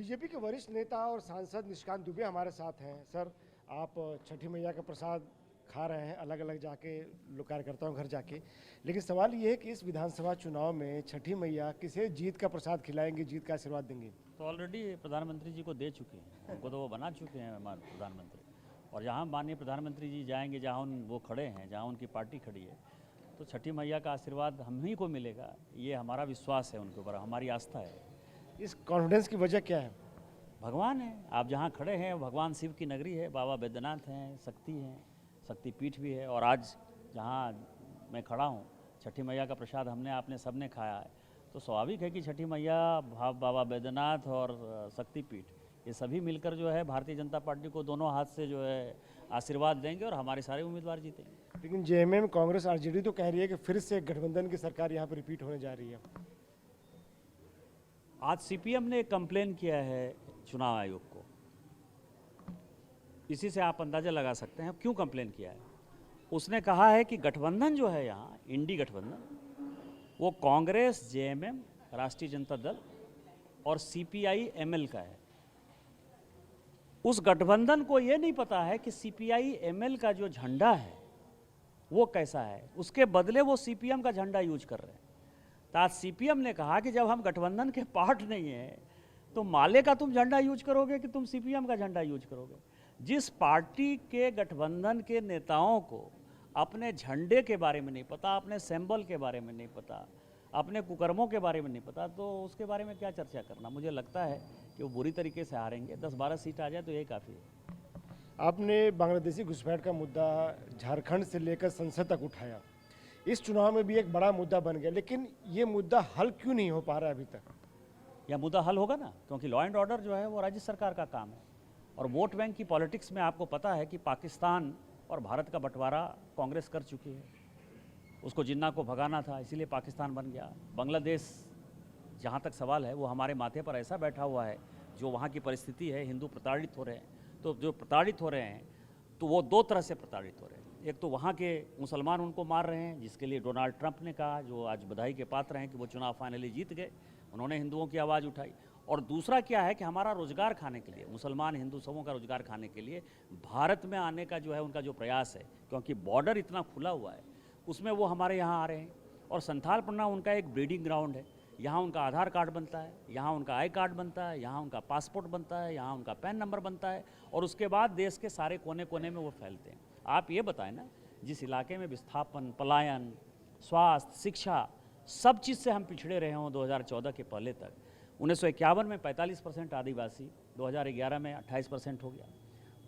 BJP के वरिष्ठ नेता और सांसद निशिकांत दुबे हमारे साथ हैं। सर, आप छठी मैया का प्रसाद खा रहे हैं अलग अलग जाके कार्यकर्ताओं के घर जाके, लेकिन सवाल ये है कि इस विधानसभा चुनाव में छठी मैया किसे जीत का प्रसाद खिलाएंगे, जीत का आशीर्वाद देंगे? तो ऑलरेडी प्रधानमंत्री जी को दे चुके हैं, उनको तो वो बना चुके हैं हमारे प्रधानमंत्री। और जहाँ माननीय प्रधानमंत्री जी जाएंगे, जहाँ वो खड़े हैं, जहाँ उनकी पार्टी खड़ी है, तो छठी मैया का आशीर्वाद हम ही को मिलेगा। ये हमारा विश्वास है उनके ऊपर, हमारी आस्था है। इस कॉन्फिडेंस की वजह क्या है? भगवान है, आप जहाँ खड़े हैं भगवान शिव की नगरी है, बाबा बैद्यनाथ हैं, शक्ति हैं, शक्तिपीठ भी है। और आज जहाँ मैं खड़ा हूँ, छठी मैया का प्रसाद हमने आपने सबने खाया है, तो स्वाभाविक है कि छठी मैया, बाबा बैद्यनाथ और शक्तिपीठ, ये सभी मिलकर जो है भारतीय जनता पार्टी को दोनों हाथ से जो है आशीर्वाद देंगे और हमारे सारे उम्मीदवार जीतेंगे। लेकिन जेएमएम, कांग्रेस, आरजेडी तो कह रही है कि फिर से गठबंधन की सरकार यहाँ पर रिपीट होने जा रही है। आज सीपीएम ने कंप्लेन किया है चुनाव आयोग को, इसी से आप अंदाजा लगा सकते हैं क्यों कंप्लेन किया है। उसने कहा है कि गठबंधन जो है यहाँ, इंडी गठबंधन, वो कांग्रेस, जेएमएम, राष्ट्रीय जनता दल और सीपीआई एमएल का है। उस गठबंधन को ये नहीं पता है कि सीपीआई एमएल का जो झंडा है वो कैसा है, उसके बदले वो सीपीएम का झंडा यूज कर रहे हैं। तो आज सीपीएम ने कहा कि जब हम गठबंधन के पार्ट नहीं है तो माले का तुम झंडा यूज करोगे कि तुम सीपीएम का झंडा यूज करोगे। जिस पार्टी के गठबंधन के नेताओं को अपने झंडे के बारे में नहीं पता, अपने सिंबल के बारे में नहीं पता, अपने कुकर्मों के बारे में नहीं पता, तो उसके बारे में क्या चर्चा करना। मुझे लगता है कि वो बुरी तरीके से हारेंगे। 10-12 सीट आ जाए तो यही काफ़ी है। आपने बांग्लादेशी घुसपैठ का मुद्दा झारखंड से लेकर संसद तक उठाया, इस चुनाव में भी एक बड़ा मुद्दा बन गया, लेकिन ये मुद्दा हल क्यों नहीं हो पा रहा है अभी तक? यह मुद्दा हल होगा ना, क्योंकि लॉ एंड ऑर्डर जो है वो राज्य सरकार का काम है। और वोट बैंक की पॉलिटिक्स में आपको पता है कि पाकिस्तान और भारत का बंटवारा कांग्रेस कर चुकी है। उसको जिन्ना को भगाना था, इसीलिए पाकिस्तान बन गया। बांग्लादेश, जहाँ तक सवाल है, वो हमारे माथे पर ऐसा बैठा हुआ है, जो वहाँ की परिस्थिति है, हिंदू प्रताड़ित हो रहे हैं। तो जो प्रताड़ित हो रहे हैं, तो वो दो तरह से प्रताड़ित हो रहे हैं। एक तो वहाँ के मुसलमान उनको मार रहे हैं, जिसके लिए डोनाल्ड ट्रंप ने कहा, जो आज बधाई के पात्र हैं कि वो चुनाव फाइनली जीत गए, उन्होंने हिंदुओं की आवाज़ उठाई। और दूसरा क्या है कि हमारा रोजगार खाने के लिए, मुसलमान हिंदू सबों का रोजगार खाने के लिए भारत में आने का जो है उनका जो प्रयास है, क्योंकि बॉर्डर इतना खुला हुआ है, उसमें वो हमारे यहाँ आ रहे हैं। और संथाल पन्ना उनका एक ब्रीडिंग ग्राउंड है। यहाँ उनका आधार कार्ड बनता है, यहाँ उनका आई कार्ड बनता है, यहाँ उनका पासपोर्ट बनता है, यहाँ उनका पैन नंबर बनता है, और उसके बाद देश के सारे कोने कोने में वो फैलते हैं। आप ये बताएं ना, जिस इलाके में विस्थापन, पलायन, स्वास्थ्य, शिक्षा, सब चीज़ से हम पिछड़े रहे हों 2014 के पहले तक। 1951 में 45% आदिवासी, 2011 में 28% हो गया।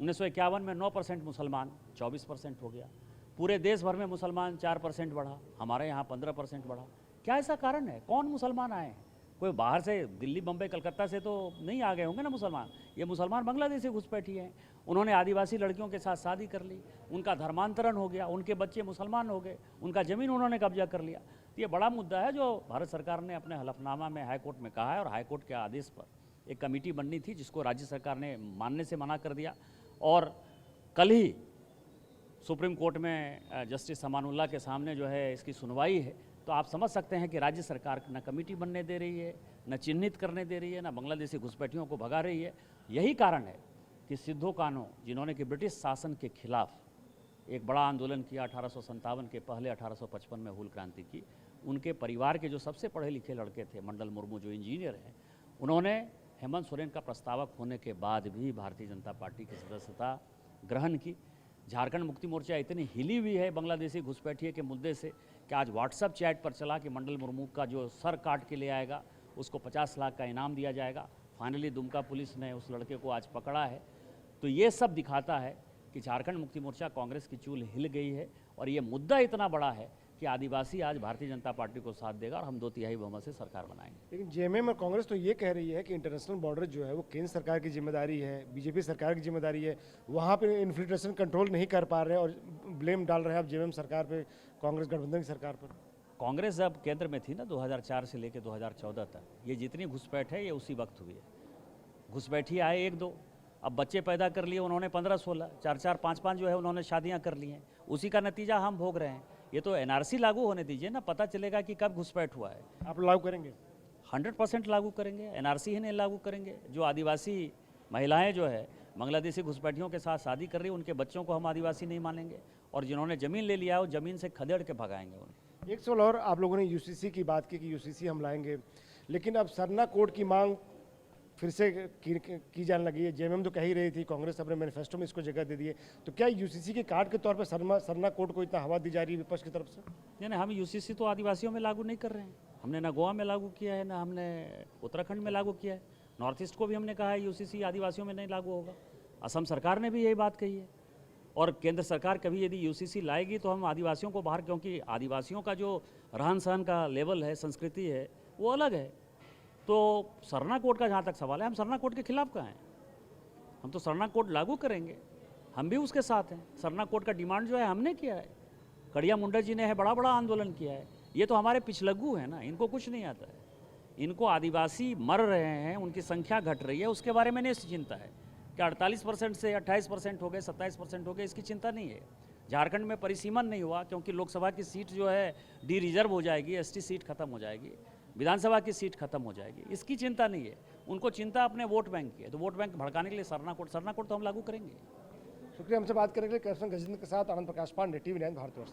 1951 में 9% मुसलमान, 24% हो गया। पूरे देश भर में मुसलमान 4% बढ़ा, हमारे यहाँ 15% बढ़ा। क्या ऐसा कारण है? कौन मुसलमान आए हैं? कोई बाहर से, दिल्ली, बम्बई, कलकत्ता से तो नहीं आ गए होंगे ना मुसलमान। ये मुसलमान बांग्लादेश से घुसपैठी हैं। उन्होंने आदिवासी लड़कियों के साथ शादी कर ली, उनका धर्मांतरण हो गया, उनके बच्चे मुसलमान हो गए, उनका ज़मीन उन्होंने कब्जा कर लिया। तो ये बड़ा मुद्दा है, जो भारत सरकार ने अपने हलफनामा में हाईकोर्ट में कहा है, और हाईकोर्ट के आदेश पर एक कमेटी बननी थी, जिसको राज्य सरकार ने मानने से मना कर दिया। और कल ही सुप्रीम कोर्ट में जस्टिस अमानुल्लाह के सामने जो है इसकी सुनवाई है। तो आप समझ सकते हैं कि राज्य सरकार न कमेटी बनने दे रही है, न चिन्हित करने दे रही है, न बांग्लादेशी घुसपैठियों को भगा रही है। यही कारण है कि सिद्धू कान्हू, जिन्होंने कि ब्रिटिश शासन के खिलाफ एक बड़ा आंदोलन किया 1857 के पहले, 1855 में हुल क्रांति की, उनके परिवार के जो सबसे पढ़े लिखे लड़के थे, मंडल मुर्मू जो इंजीनियर हैं, उन्होंने हेमंत सोरेन का प्रस्तावक होने के बाद भी भारतीय जनता पार्टी की सदस्यता ग्रहण की। झारखंड मुक्ति मोर्चा इतनी हिली हुई है बांग्लादेशी घुसपैठिए के मुद्दे से कि आज व्हाट्सएप चैट पर चला कि मंडल मुर्मू का जो सर काट के ले आएगा उसको 50 लाख का इनाम दिया जाएगा। फाइनली दुमका पुलिस ने उस लड़के को आज पकड़ा है। तो ये सब दिखाता है कि झारखंड मुक्ति मोर्चा, कांग्रेस की चूल हिल गई है, और ये मुद्दा इतना बड़ा है कि आदिवासी आज भारतीय जनता पार्टी को साथ देगा और हम 2/3 बहुमत से सरकार बनाएंगे। लेकिन जेएमएम और कांग्रेस तो ये कह रही है कि इंटरनेशनल बॉर्डर जो है वो केंद्र सरकार की जिम्मेदारी है, बीजेपी सरकार की जिम्मेदारी है, वहाँ पे इन्फिल्ट्रेशन कंट्रोल नहीं कर पा रहे हैं, और ब्लेम डाल रहे हैं अब जेएमएम सरकार पे, कांग्रेस गठबंधन की सरकार पर। कांग्रेस जब केंद्र में थी ना 2004 से लेकर 2014 तक, ये जितनी घुसपैठ है ये उसी वक्त हुई है। घुसपैठी आए 1-2, अब बच्चे पैदा कर लिए उन्होंने 15-16, 4-4, 5-5 जो है उन्होंने शादियां कर ली हैं, उसी का नतीजा हम भोग रहे हैं। ये तो एनआरसी लागू होने दीजिए ना, पता चलेगा कि कब घुसपैठ हुआ है। आप लागू करेंगे? 100% लागू करेंगे, एनआरसी ही नहीं लागू करेंगे। जो आदिवासी महिलाएं जो है बांग्लादेशी घुसपैठियों के साथ शादी कर रही है, उनके बच्चों को हम आदिवासी नहीं मानेंगे, और जिन्होंने ज़मीन ले लिया है वो ज़मीन से खदेड़ के भगाएंगे उन्हें। एक सवाल और, आप लोगों ने यूसीसी की बात की कि यूसीसी हम लाएंगे, लेकिन अब सरना कोड की मांग फिर से की जाने लगी है। जेएमएम तो कह ही रही थी, कांग्रेस अपने मैनिफेस्टो में इसको जगह दे दी है, तो क्या यूसीसी के कार्ड के तौर पर सरना कोड को इतना हवा दी जा रही है विपक्ष की तरफ से? नहीं, हम यूसीसी तो आदिवासियों में लागू नहीं कर रहे हैं। हमने ना गोवा में लागू किया है, ना हमने उत्तराखंड में लागू किया है। नॉर्थ ईस्ट को भी हमने कहा है यूसीसी आदिवासियों में नहीं लागू होगा। असम सरकार ने भी यही बात कही है, और केंद्र सरकार कभी यदि यूसीसी लाएगी तो हम आदिवासियों को बाहर, क्योंकि आदिवासियों का जो रहन सहन का लेवल है, संस्कृति है, वो अलग है। तो सरना कोड का जहाँ तक सवाल है, हम सरना कोड के खिलाफ कहाँ हैं? हम तो सरना कोड लागू करेंगे, हम भी उसके साथ हैं। सरना कोड का डिमांड जो है हमने किया है, कड़िया मुंडा जी ने है बड़ा बड़ा आंदोलन किया है। ये तो हमारे पिछलग्गू हैं ना, इनको कुछ नहीं आता है। इनको आदिवासी मर रहे हैं, उनकी संख्या घट रही है, उसके बारे में नहीं चिंता है कि 48% से 28% हो गए, 27% हो गए, इसकी चिंता नहीं है। झारखंड में परिसीमन नहीं हुआ क्योंकि लोकसभा की सीट जो है डी रिजर्व हो जाएगी, एसटी सीट खत्म हो जाएगी, विधानसभा की सीट खत्म हो जाएगी, इसकी चिंता नहीं है। उनको चिंता अपने वोट बैंक की है, तो वोट बैंक भड़काने के लिए सरना कोड तो हम लागू करेंगे। शुक्रिया। हमसे बात करने के लिए कैप्टन गजेंद्र के साथ आनंद प्रकाश पांडे, TV9 भारतवर्ष।